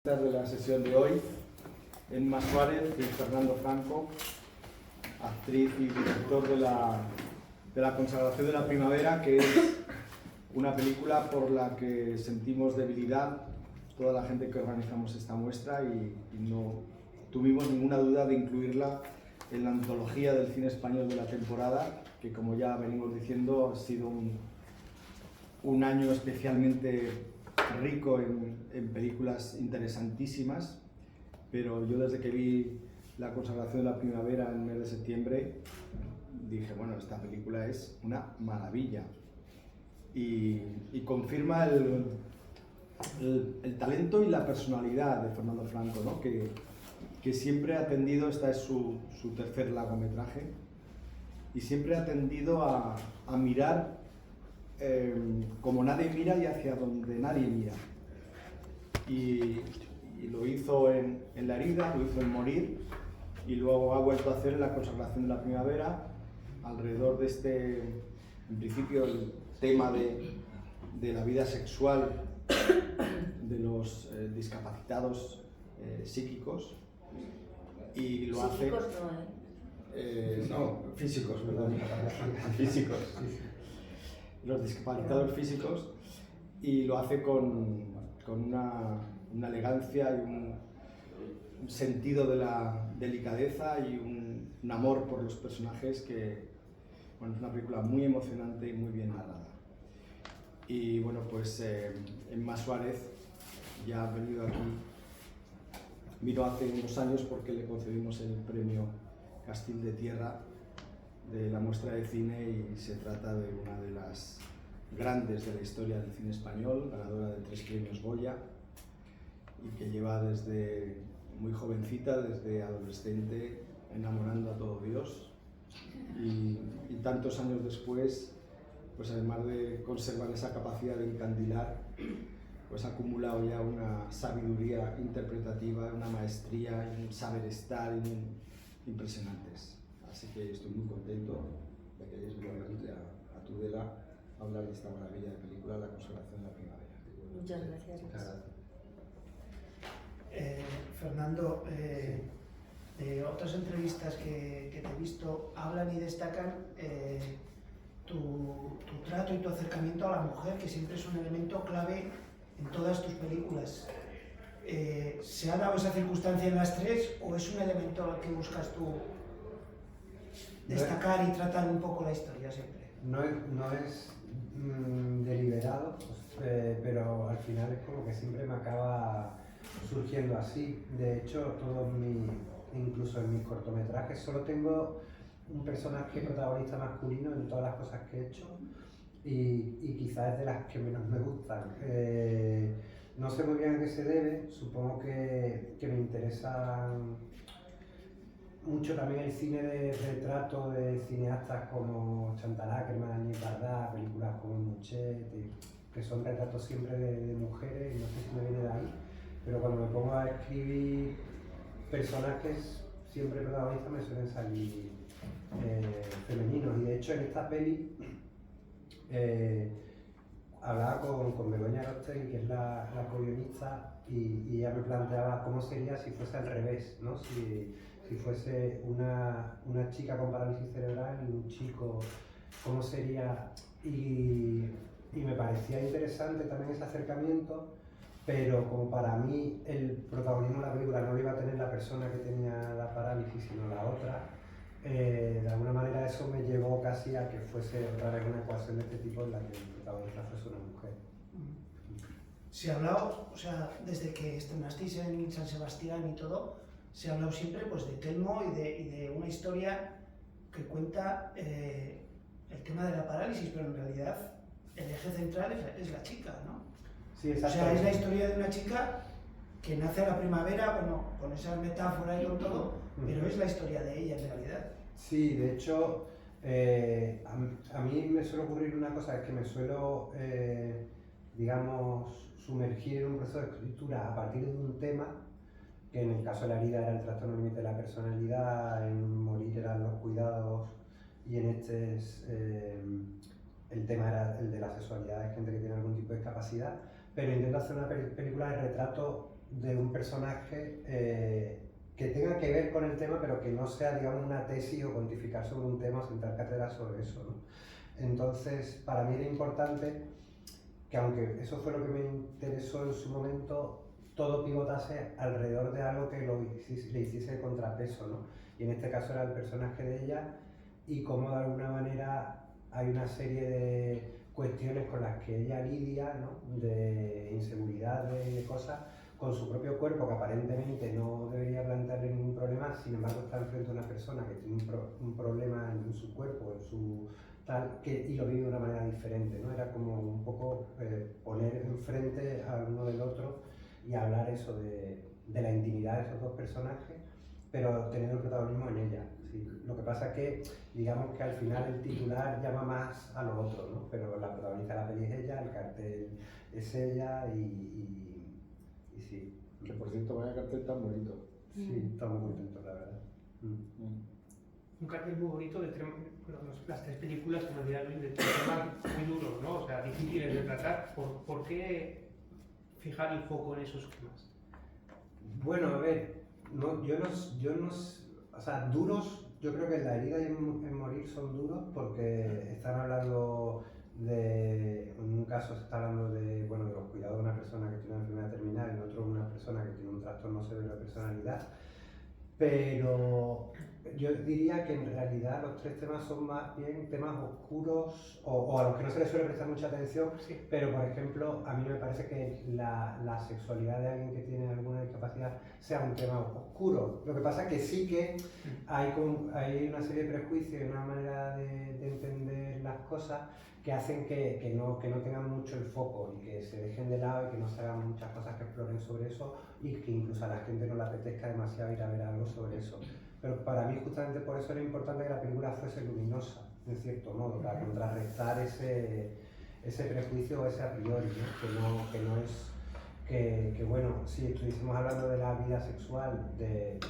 De la sesión de hoy, Emma Suárez y Fernando Franco, actriz y director de la Consagración de la Primavera, que es una película por la que sentimos debilidad toda la gente que organizamos esta muestra y no tuvimos ninguna duda de incluirla en la antología del cine español de la temporada, que como ya venimos diciendo ha sido un año especialmente rico en películas interesantísimas, pero yo desde que vi La Consagración de la Primavera en el mes de septiembre dije, bueno, esta película es una maravilla y confirma el talento y la personalidad de Fernando Franco, ¿no? que siempre ha tendido, esta es su tercer largometraje, y siempre ha tendido a mirar como nadie mira y hacia donde nadie mira. Y lo hizo en La herida, lo hizo en Morir, y luego ha vuelto a hacer en La Consagración de la Primavera, alrededor de este, en principio, el tema de la vida sexual de los discapacitados psíquicos, y lo hace... No, físicos, perdón. Físicos. Los discapacitados físicos, y lo hace con una elegancia y un sentido de la delicadeza y un amor por los personajes que, bueno, es una película muy emocionante y muy bien narrada. Y bueno, pues Emma Suárez ya ha venido aquí, vino hace unos años porque le concedimos el premio Castil de Tierra de la muestra de cine, y se trata de una de las grandes de la historia del cine español, ganadora de 3 premios Goya, y que lleva desde muy jovencita, desde adolescente, enamorando a todo Dios, y tantos años después, pues además de conservar esa capacidad de encandilar, pues ha acumulado ya una sabiduría interpretativa, una maestría y un saber estar impresionantes. Así que estoy muy contento de que hayáis venido a Tudela a hablar de esta maravilla de película, La Consagración de la Primavera. Muchas gracias. Muchas gracias. Fernando, de otras entrevistas que te he visto, hablan y destacan tu trato y tu acercamiento a la mujer, que siempre es un elemento clave en todas tus películas. ¿Se ha dado esa circunstancia en las tres o es un elemento que buscas tú destacar y tratar un poco la historia siempre? No es deliberado, pero al final es como que siempre me acaba surgiendo así. De hecho, incluso en mis cortometrajes, solo tengo un personaje protagonista masculino en todas las cosas que he hecho, y quizás es de las que menos me gustan. No sé muy bien a qué se debe, supongo que me interesan mucho también el cine de retrato de cineastas como Chantal Akerman, Agnès Varda, películas como Muchet, que son retratos siempre de mujeres, y no sé si me viene de ahí, pero cuando me pongo a escribir personajes siempre protagonistas me suelen salir femeninos, y de hecho en esta peli hablaba con Begoña Rostén, que es la co-guionista, y ella me planteaba cómo sería si fuese al revés, ¿no? Si fuese una chica con parálisis cerebral y un chico, ¿cómo sería? Y me parecía interesante también ese acercamiento, pero como para mí el protagonismo de la película no lo iba a tener la persona que tenía la parálisis, sino la otra, de alguna manera eso me llevó casi a que fuese otra vez una ecuación de este tipo en la que el protagonista fuese una mujer. Se ha hablado, o sea, desde que estrenasteis en San Sebastián y todo, se ha hablado siempre pues, de Telmo y de una historia que cuenta el tema de la parálisis, pero en realidad el eje central es la chica, ¿no? Sí, o sea, es la historia de una chica que nace a la primavera, bueno, con esa metáfora y con todo, pero es la historia de ella en realidad. Sí, de hecho, a mí me suele ocurrir una cosa, es que me suelo, digamos, sumergir en un proceso de escritura a partir de un tema, que en el caso de La herida era el trastorno límite de la personalidad, en Morir eran los cuidados, y en este el tema era el de la sexualidad de gente que tiene algún tipo de discapacidad, pero intento hacer una película de retrato de un personaje que tenga que ver con el tema, pero que no sea, digamos, una tesis o pontificar sobre un tema o sentar cátedra sobre eso, ¿no? Entonces, para mí era importante que, aunque eso fue lo que me interesó en su momento, todo pivotase alrededor de algo que le hiciese de contrapeso, ¿no? Y en este caso era el personaje de ella, y cómo de alguna manera hay una serie de cuestiones con las que ella lidia, ¿no? De inseguridad, de cosas, con su propio cuerpo, que aparentemente no debería plantearle ningún problema, sin embargo está enfrente a una persona que tiene un problema en su cuerpo, en su tal, y lo vive de una manera diferente, ¿no? Era como un poco poner enfrente al uno del otro y hablar eso de la intimidad de esos dos personajes, pero teniendo el protagonismo en ella. ¿Sí? Lo que pasa es que, digamos que al final el titular llama más a lo otro, ¿no? Pero la protagonista de la peli es ella, el cartel es ella y sí. Que por cierto, vaya cartel tan bonito. Sí, estamos muy contentos, la verdad. Un cartel muy bonito de las tres películas, como decía Luis, de tres temas muy duros, ¿no? O sea, difíciles de tratar. ¿Por qué fijar el foco en esos temas? Bueno, a ver, o sea, duros, yo creo que La herida y en morir son duros porque están hablando en un caso se está hablando de, bueno, de los cuidados de una persona que tiene una enfermedad terminal, en otro una persona que tiene un trastorno severo de personalidad, pero yo diría que en realidad los tres temas son más bien temas oscuros o a los que no se les suele prestar mucha atención, Sí. pero por ejemplo a mí no me parece que la sexualidad de alguien que tiene alguna discapacidad sea un tema oscuro. Lo que pasa es que sí que hay una serie de prejuicios y una manera de entender las cosas que hacen que no tengan mucho el foco y que se dejen de lado y que no se hagan muchas cosas que exploren sobre eso y que incluso a la gente no le apetezca demasiado ir a ver algo sobre eso. Pero para mí justamente por eso era importante que la película fuese luminosa, en cierto modo, para contrarrestar ese prejuicio o ese a priori, ¿no? Que no es que bueno, si estuviésemos hablando de la vida sexual de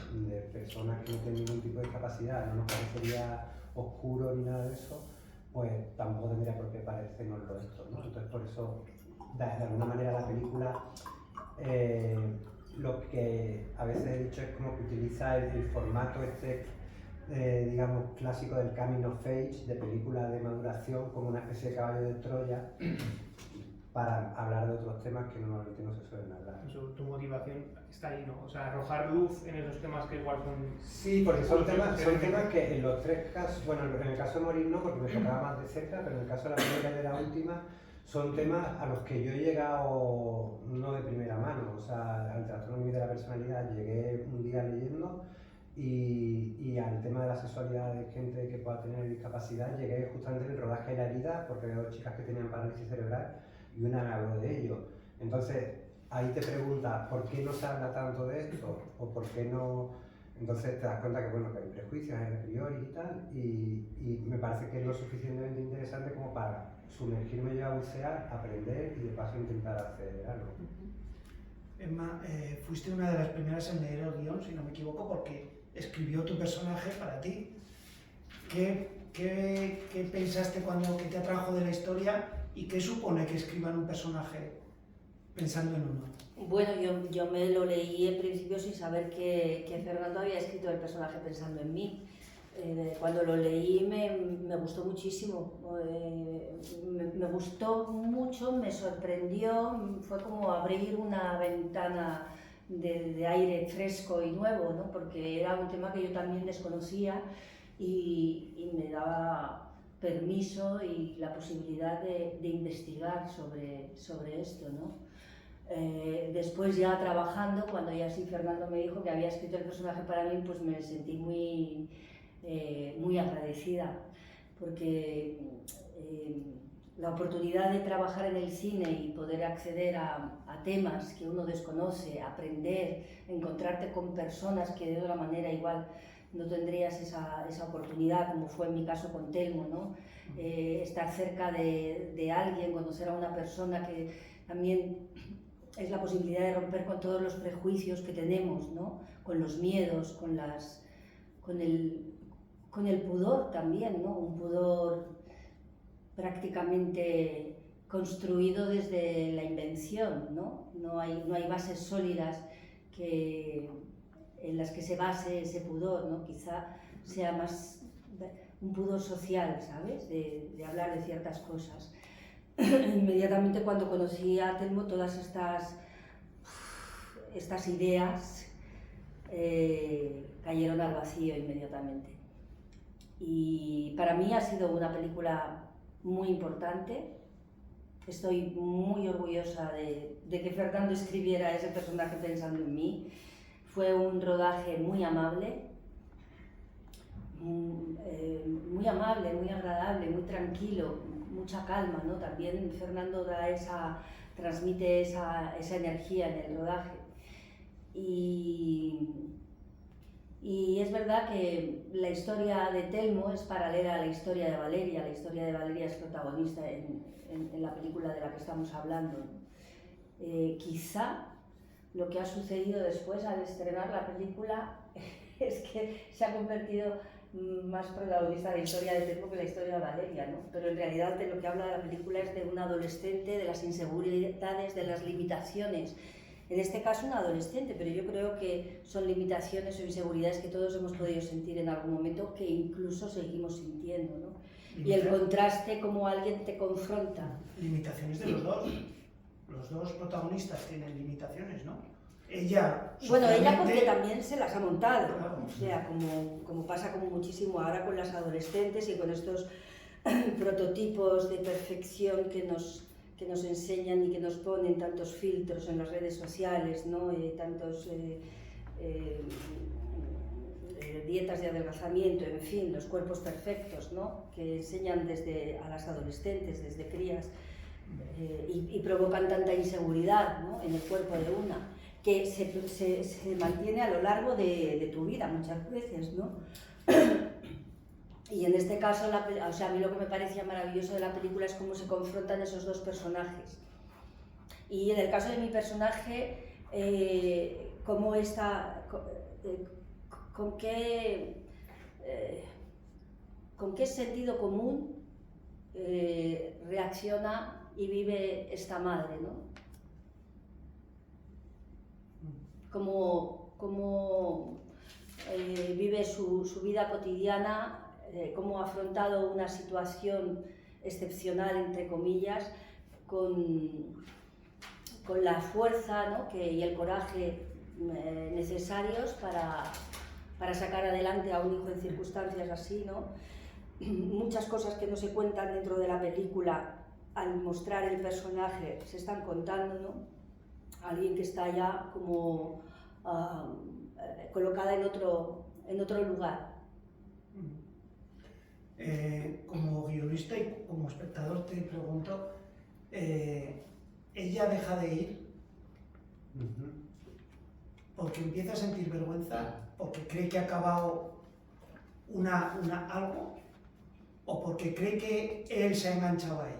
personas que no tienen ningún tipo de discapacidad, no nos parecería oscuro ni nada de eso, pues tampoco tendría por qué parecérnoslo esto, ¿no? Entonces por eso, de alguna manera la película, lo que a veces he dicho es como que utiliza el formato digamos, clásico del coming of age, de película de maduración, como una especie de caballo de Troya, para hablar de otros temas que normalmente no se suelen hablar. Tu motivación está ahí, ¿no? O sea, arrojar luz en esos temas que igual son... Sí, porque son temas que en los tres casos, bueno, en el caso de morir no, porque me tocaba más de cerca, pero en el caso de la primera y de la última, son temas a los que yo he llegado no de primera mano. O sea, al trastorno límite de la personalidad llegué un día leyendo y al tema de la sexualidad de gente que pueda tener discapacidad llegué justamente en el rodaje de La herida, porque había dos chicas que tenían parálisis cerebral y una me habló de ello. Entonces, ahí te preguntas, ¿por qué no se habla tanto de esto? ¿O por qué no...? Entonces te das cuenta que, bueno, que hay prejuicios a priori y tal, y me parece que es lo suficientemente interesante como para sumergirme yo a bucear, aprender y de paso intentar hacer algo. Emma, fuiste una de las primeras en leer el guión, si no me equivoco, porque escribió tu personaje para ti. ¿Qué pensaste que te atrajo de la historia y qué supone que escriban un personaje pensando en uno? Bueno, yo me lo leí en principio sin saber que Fernando había escrito el personaje pensando en mí. Cuando lo leí me gustó muchísimo, me gustó mucho, me sorprendió, fue como abrir una ventana de aire fresco y nuevo, ¿no? Porque era un tema que yo también desconocía y me daba permiso y la posibilidad de investigar sobre esto, ¿no? Después ya trabajando, cuando ya sí Fernando me dijo que había escrito el personaje para mí, pues me sentí muy agradecida, porque la oportunidad de trabajar en el cine y poder acceder a temas que uno desconoce, aprender, encontrarte con personas que de otra manera igual no tendrías esa oportunidad, como fue en mi caso con Telmo, ¿no? Estar cerca de alguien, conocer a una persona que también es la posibilidad de romper con todos los prejuicios que tenemos, ¿no? Con los miedos, con el pudor también, ¿no? Un pudor prácticamente construido desde la invención, ¿no? No hay bases sólidas en las que se base ese pudor, ¿no? Quizá sea más un pudor social, ¿sabes? De hablar de ciertas cosas. Inmediatamente cuando conocí a Telmo, todas estas ideas cayeron al vacío inmediatamente. Y para mí ha sido una película muy importante. Estoy muy orgullosa de que Fernando escribiera ese personaje pensando en mí. Fue un rodaje muy amable, muy agradable, muy tranquilo, mucha calma, ¿no? También Fernando transmite esa energía en el rodaje. Y es verdad que la historia de Telmo es paralela a la historia de Valeria. La historia de Valeria es protagonista en la película de la que estamos hablando. Quizá lo que ha sucedido después al estrenar la película es que se ha convertido más protagonista la historia de Telmo que la historia de Valeria, ¿no? Pero en realidad de lo que habla la película es de un adolescente, de las inseguridades, de las limitaciones. En este caso un adolescente, pero yo creo que son limitaciones o inseguridades que todos hemos podido sentir en algún momento, que incluso seguimos sintiendo, ¿no? Y el contraste, como alguien te confronta. Limitaciones de los dos. Los dos protagonistas tienen limitaciones, ¿no? Ella... Bueno, ella porque también se las ha montado, claro. O sea, como pasa como muchísimo ahora con las adolescentes y con estos prototipos de perfección que nos enseñan y que nos ponen tantos filtros en las redes sociales, ¿no? Tantos dietas de adelgazamiento, en fin, los cuerpos perfectos, ¿no? Que enseñan a las adolescentes, desde crías, y provocan tanta inseguridad, ¿no? En el cuerpo de una, que se mantiene a lo largo de tu vida muchas veces, ¿no? Y en este caso, o sea, a mí lo que me parecía maravilloso de la película es cómo se confrontan esos dos personajes. Y en el caso de mi personaje, cómo está, con qué sentido común reacciona y vive esta madre, ¿no? Cómo vive su vida cotidiana, cómo ha afrontado una situación excepcional, entre comillas, con la fuerza, ¿no? Y el coraje necesarios para sacar adelante a un hijo en circunstancias así, ¿no? Muchas cosas que no se cuentan dentro de la película, al mostrar el personaje, se están contando, ¿no? Alguien que está ya como colocada en otro lugar. Como guionista y como espectador te pregunto, ella deja de ir porque empieza a sentir vergüenza, porque cree que ha acabado algo, o porque cree que él se ha enganchado a ella.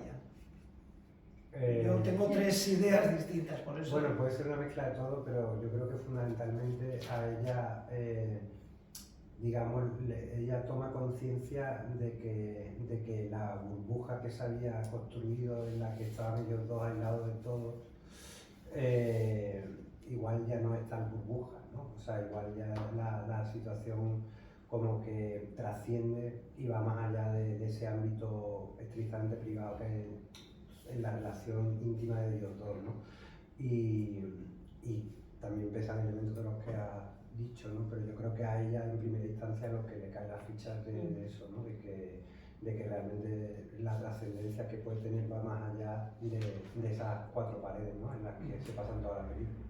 Yo tengo tres ideas distintas, por eso. Bueno, puede ser una mezcla de todo, pero yo creo que fundamentalmente a ella, digamos, ella toma conciencia de que la burbuja que se había construido, en la que estaban ellos dos aislados de todos, igual ya no es tan burbuja, ¿no? O sea, igual ya la situación como que trasciende y va más allá de ese ámbito estrictamente privado que es en la relación íntima de ellos dos, ¿no? Y también pesan elementos de los que has dicho, ¿no? Pero yo creo que a ella en primera instancia lo que le cae la ficha de eso, ¿no? De que realmente la trascendencia que puede tener va más allá de esas cuatro paredes, ¿no? En las que se pasan toda la película.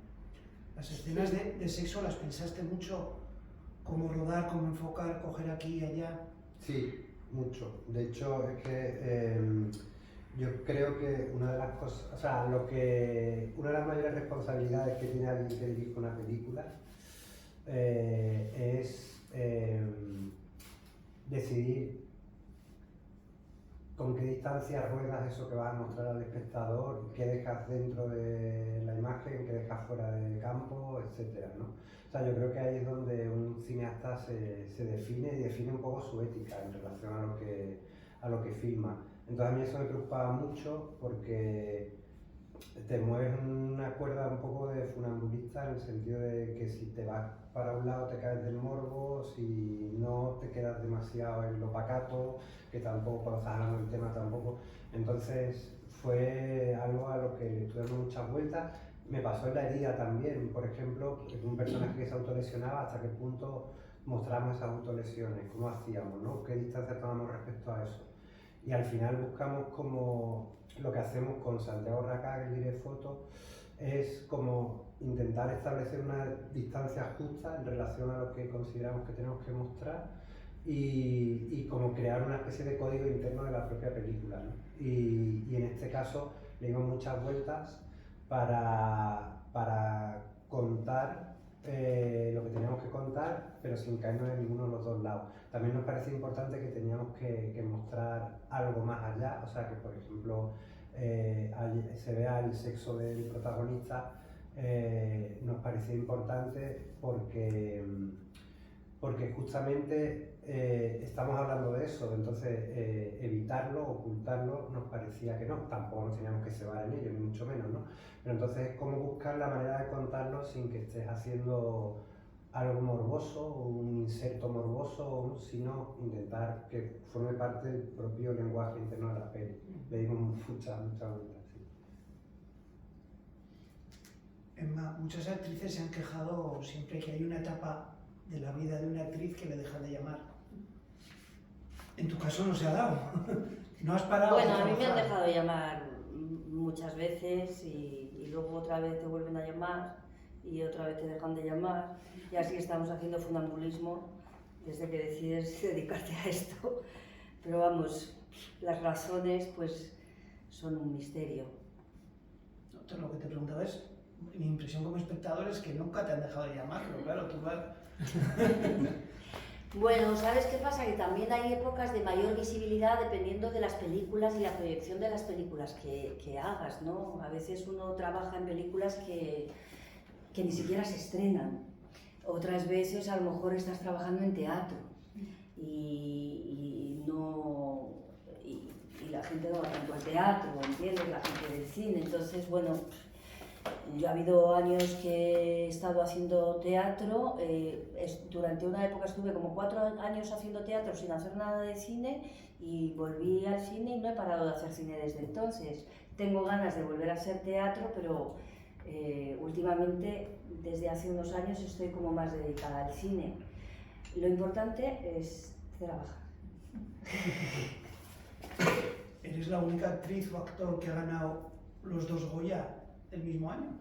Las escenas de sexo las pensaste mucho, cómo rodar, cómo enfocar, coger aquí y allá. Sí, mucho. De hecho, es que yo creo que una de las cosas, o sea, una de las mayores responsabilidades que tiene alguien que dirige una película es decidir con qué distancia ruedas eso que vas a mostrar al espectador, qué dejas dentro de la imagen, qué dejas fuera del campo, etcétera, ¿no? O sea, yo creo que ahí es donde un cineasta se define y define un poco su ética en relación a lo que filma. Entonces a mí eso me preocupaba mucho porque te mueves en una cuerda un poco de funambulista, en el sentido de que si te vas para un lado te caes del morbo, si no te quedas demasiado en lo pacato, que tampoco, cuando estás hablando del tema tampoco. Entonces fue algo a lo que le estuve dando muchas vueltas. Me pasó en la herida también, por ejemplo, un personaje que se autolesionaba, hasta qué punto mostramos esas autolesiones, cómo hacíamos, ¿no? ¿Qué distancia tomamos respecto a eso? Y al final buscamos como lo que hacemos con Santiago Racá, el Dire Foto, es como intentar establecer una distancia justa en relación a lo que consideramos que tenemos que mostrar y como crear una especie de código interno de la propia película, ¿no? Y en este caso le dimos muchas vueltas para contar lo que teníamos que contar, pero sin caernos en ninguno de los dos lados. También nos parecía importante que teníamos que mostrar algo más allá, o sea que por ejemplo se vea el sexo del protagonista, nos parecía importante porque justamente estamos hablando de eso, entonces evitarlo, ocultarlo, nos parecía que no, tampoco nos teníamos que cebar en ello, ni mucho menos, ¿no? Pero entonces, ¿cómo buscar la manera de contarlo sin que estés haciendo algo morboso, un inserto morboso, sino intentar que forme parte del propio lenguaje interno de la peli? Le dimos muchas vueltas, sí. Emma, muchas actrices se han quejado siempre que hay una etapa de la vida de una actriz que le deja de llamar. En tu caso no se ha dado. No has parado. Bueno, a mí me han dejado de llamar muchas veces y luego otra vez te vuelven a llamar y otra vez te dejan de llamar y así estamos haciendo funambulismo desde que decides dedicarte a esto. Pero vamos, las razones pues son un misterio. No, lo que te preguntaba es, mi impresión como espectador es que nunca te han dejado de llamar, pero claro, tú vas... Bueno, ¿sabes qué pasa? Que también hay épocas de mayor visibilidad dependiendo de las películas y la proyección de las películas que hagas, ¿no? A veces uno trabaja en películas que ni siquiera se estrenan. Otras veces a lo mejor estás trabajando en teatro y la gente no va tanto al teatro, ¿entiendes? La gente del cine. Entonces, bueno, yo ha habido años que he estado haciendo teatro, durante una época estuve como 4 años haciendo teatro sin hacer nada de cine y volví al cine y no he parado de hacer cine desde entonces. Tengo ganas de volver a hacer teatro, pero últimamente, desde hace unos años, estoy como más dedicada al cine. Lo importante es trabajar. ¿Eres la única actriz o actor que ha ganado los 2 Goya el mismo año?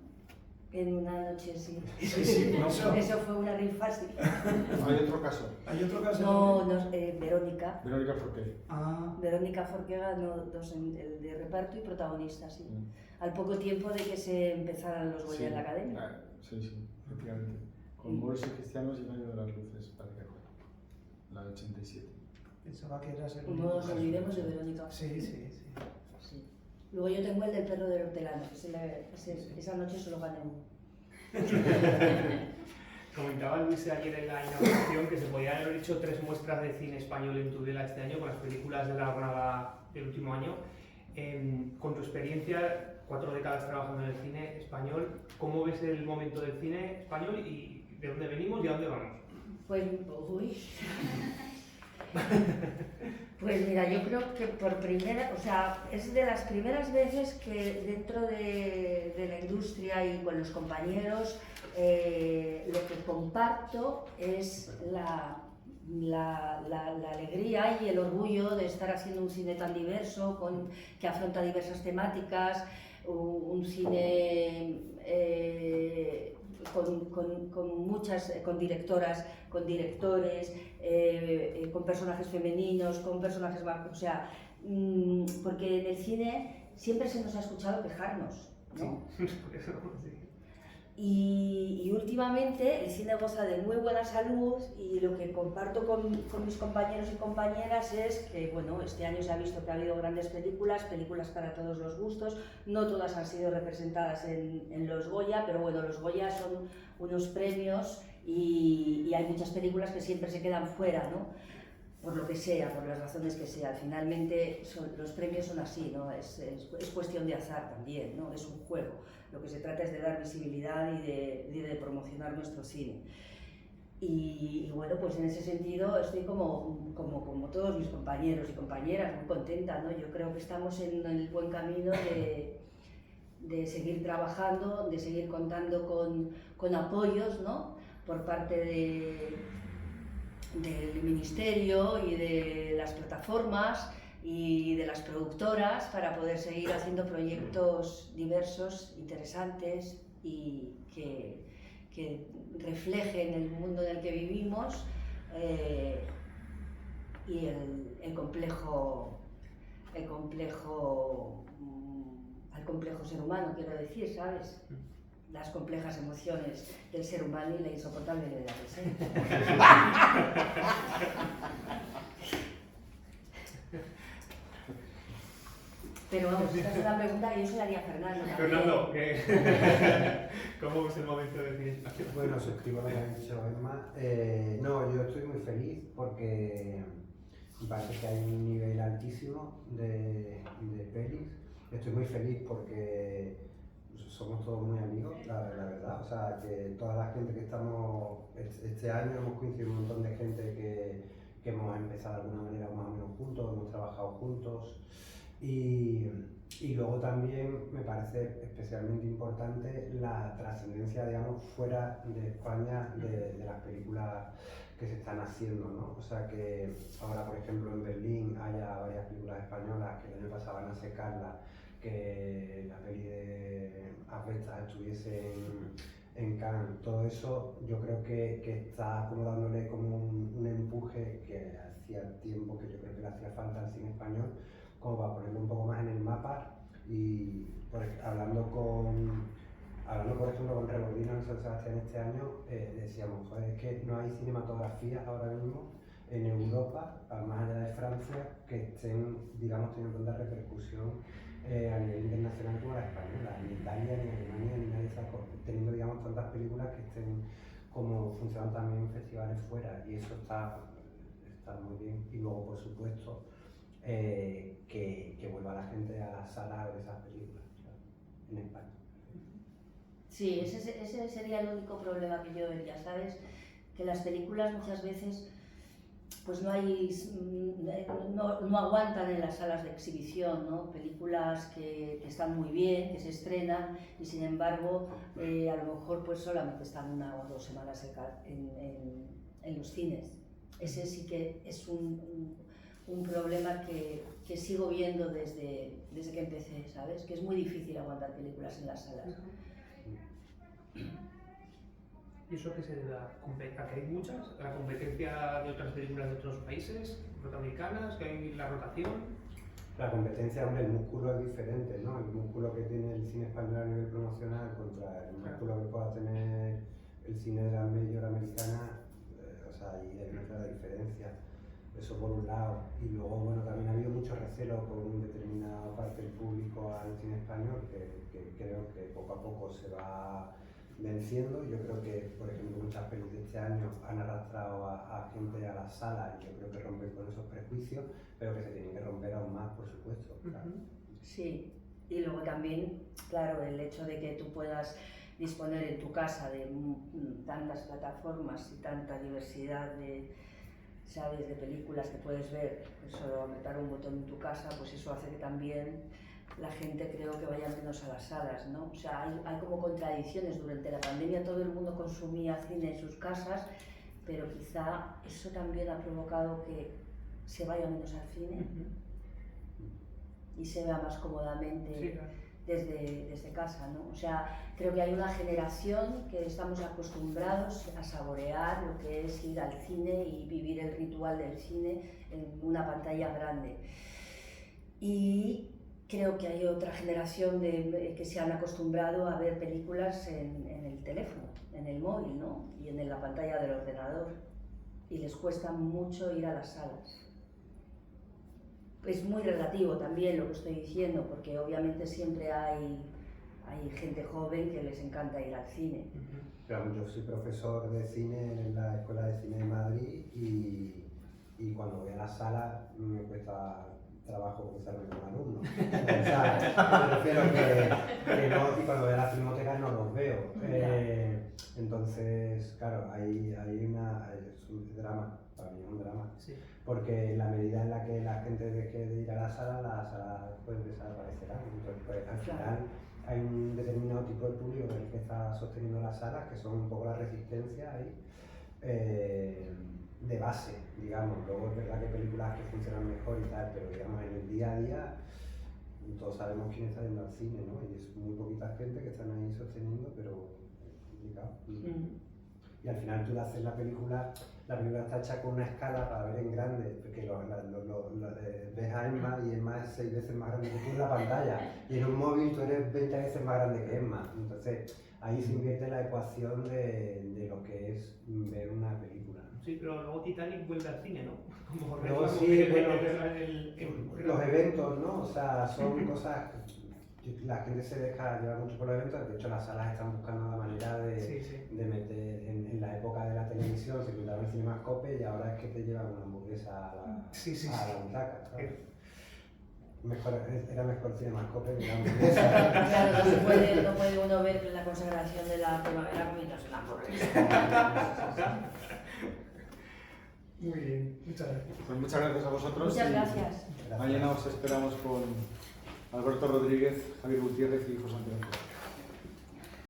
En una noche, sí. Sí, no. Eso fue una rifa, sí. ¿Hay otro caso? ¿Hay otro caso? No, Verónica. Verónica Forqué. Ah, Verónica Forqué ganó 2, el de reparto y protagonista, sí. Al poco tiempo de que se empezaran los Goya en la academia. Ah, sí, efectivamente. Con Moros y Cristianos y el Año de las Luces, para que la de 87. pensaba que eras el No único nos caso. olvidemos de Verónica. Sí. Sí. Luego yo tengo el del perro del hortelano, esa noche solo gané uno. Comentaba Luis ayer en la inauguración que se podían haber hecho 3 muestras de cine español en Tudela este año con las películas de la jornada del último año. Con tu experiencia, 4 décadas trabajando en el cine español, ¿cómo ves el momento del cine español y de dónde venimos y a dónde vamos? Pues, uy. Pues mira, yo creo que es de las primeras veces que dentro de la industria y con los compañeros lo que comparto es la alegría y el orgullo de estar haciendo un cine tan diverso, que afronta diversas temáticas, un cine con directoras, con directores, con personajes femeninos, con personajes blancos, o sea, porque en el cine siempre se nos ha escuchado quejarnos, ¿no? Sí, por eso, sí. Y últimamente el cine goza de muy buena salud y lo que comparto con mis compañeros y compañeras es que, bueno, este año se ha visto que ha habido grandes películas para todos los gustos, no todas han sido representadas en los Goya, pero bueno, los Goya son unos premios y hay muchas películas que siempre se quedan fuera, ¿no? por lo que sea, por las razones que sea. Finalmente los premios son así, ¿no? Es cuestión de azar también, ¿no? Es un juego. Lo que se trata es de dar visibilidad y de promocionar nuestro cine. Y bueno, pues en ese sentido estoy como todos mis compañeros y compañeras, muy contenta, ¿no? Yo creo que estamos en el buen camino de seguir trabajando, de seguir contando con apoyos, ¿no? Por parte del Ministerio y de las plataformas y de las productoras para poder seguir haciendo proyectos diversos, interesantes y que reflejen el mundo en el que vivimos y el complejo ser humano, quiero decir, ¿sabes? Las complejas emociones del ser humano y la insoportable de la Pero vamos, esta es una pregunta que yo se la haría a Fernando. Fernando, ¿cómo ves el momento de cine espacio? Bueno, suscribo lo que ha dicho Emma. No, yo estoy muy feliz porque me parece que hay un nivel altísimo de pelis. Estoy muy feliz porque somos todos muy amigos, la verdad. O sea, que toda la gente que estamos este año hemos coincidido un montón de gente que hemos empezado de alguna manera más o menos juntos, hemos trabajado juntos. Y luego también me parece especialmente importante la trascendencia, digamos, fuera de España de las películas que se están haciendo, ¿no? O sea que ahora, por ejemplo, en Berlín haya varias películas españolas que el año pasado van a secarla, que la peli de Asbestas estuviese en Cannes. Todo eso yo creo que está como dándole como un empuje que hacía tiempo que yo creo que le hacía falta al cine español, como para ponerlo un poco más en el mapa. Y hablando por ejemplo con Rebordino en San Sebastián este año, decíamos, joder, es que no hay cinematografías ahora mismo en Europa, más allá de Francia, que estén, digamos, teniendo tanta repercusión a nivel internacional como la española. Ni Italia, ni Alemania, ni nadie está teniendo, digamos, tantas películas que estén como funcionan también en festivales fuera, y eso está muy bien. Y luego, por supuesto, que vuelva la gente a la sala a ver esas películas, claro, en España. Sí, ese sería el único problema que yo vería, ¿sabes? Que las películas muchas veces pues no aguantan en las salas de exhibición, ¿no? Películas que están muy bien, que se estrenan y sin embargo a lo mejor pues solamente están 1 o 2 semanas en los cines. Ese sí que es un problema que sigo viendo desde que empecé, ¿sabes? Que es muy difícil aguantar películas en las salas. ¿Y eso qué se debe a que hay muchas? ¿La competencia de otras películas de otros países, norteamericanas, que hay la rotación? La competencia, hombre, el músculo es diferente, ¿no? El músculo que tiene el cine español a nivel promocional contra el músculo que pueda tener el cine de la mayor americana, o sea, ahí hay una clara diferencia. Eso por un lado. Y luego, bueno, también ha habido mucho recelo por una determinada parte del público al cine español, que creo que poco a poco se va venciendo. Yo creo que, por ejemplo, muchas pelis de este año han arrastrado a gente a la sala, y yo creo que rompen con esos prejuicios, pero que se tienen que romper aún más, por supuesto. Claro. Sí, y luego también, claro, el hecho de que tú puedas disponer en tu casa de tantas plataformas y tanta diversidad de películas que puedes ver, solo apretar un botón en tu casa, pues eso hace que también la gente creo que vaya menos a las salas, ¿no? O sea, hay como contradicciones. Durante la pandemia todo el mundo consumía cine en sus casas, pero quizá eso también ha provocado que se vaya menos al cine y se vea más cómodamente. Sí, claro. Desde casa, ¿no? O sea, creo que hay una generación que estamos acostumbrados a saborear lo que es ir al cine y vivir el ritual del cine en una pantalla grande. Y creo que hay otra generación que se han acostumbrado a ver películas en el teléfono, en el móvil, ¿no? Y en la pantalla del ordenador. Y les cuesta mucho ir a las salas. Es muy relativo también lo que estoy diciendo, porque obviamente siempre hay gente joven que les encanta ir al cine. Yo soy profesor de cine en la Escuela de Cine de Madrid y y cuando voy a la sala me cuesta trabajo cruzarme con alumnos. O sea, me refiero que no, y cuando voy a la filmoteca no los veo. Entonces, claro, es un drama, para mí es un drama. Sí. Porque en la medida en la que la gente deje de ir a la sala pues desaparecerá. Entonces, pues, al final hay un determinado tipo de público que está sosteniendo las salas, que son un poco la resistencia ahí, de base, digamos. Luego es verdad que hay películas que funcionan mejor y tal, pero digamos en el día a día todos sabemos quién está yendo al cine, ¿no? Y es muy poquita gente que están ahí sosteniendo, pero es complicado. Y al final tú le haces la película está hecha con una escala para ver en grande, porque ves a Emma y Emma es 6 veces más grande que tú en la pantalla, y en un móvil tú eres 20 veces más grande que Emma. Entonces ahí se invierte la ecuación de lo que es ver una película, ¿no? Sí, pero luego Titanic vuelve al cine, ¿no? Como Luego reclamo sí, que bueno, los los eventos, ¿no? O sea, son cosas. La gente se deja llevar mucho por los eventos, de hecho las salas están buscando la manera de meter en la época de la televisión, se inventaron el cinemascope y ahora es que te llevan una hamburguesa a la butaca, ¿sabes? Era mejor el cinemascope que la hamburguesa. Claro, no puede uno ver la consagración de la primavera comiéndose una hamburguesa. Muy bien, muchas gracias. Pues muchas gracias a vosotros. Muchas y gracias. Mañana os esperamos con Alberto Rodríguez, Javier Gutiérrez y José Antonio.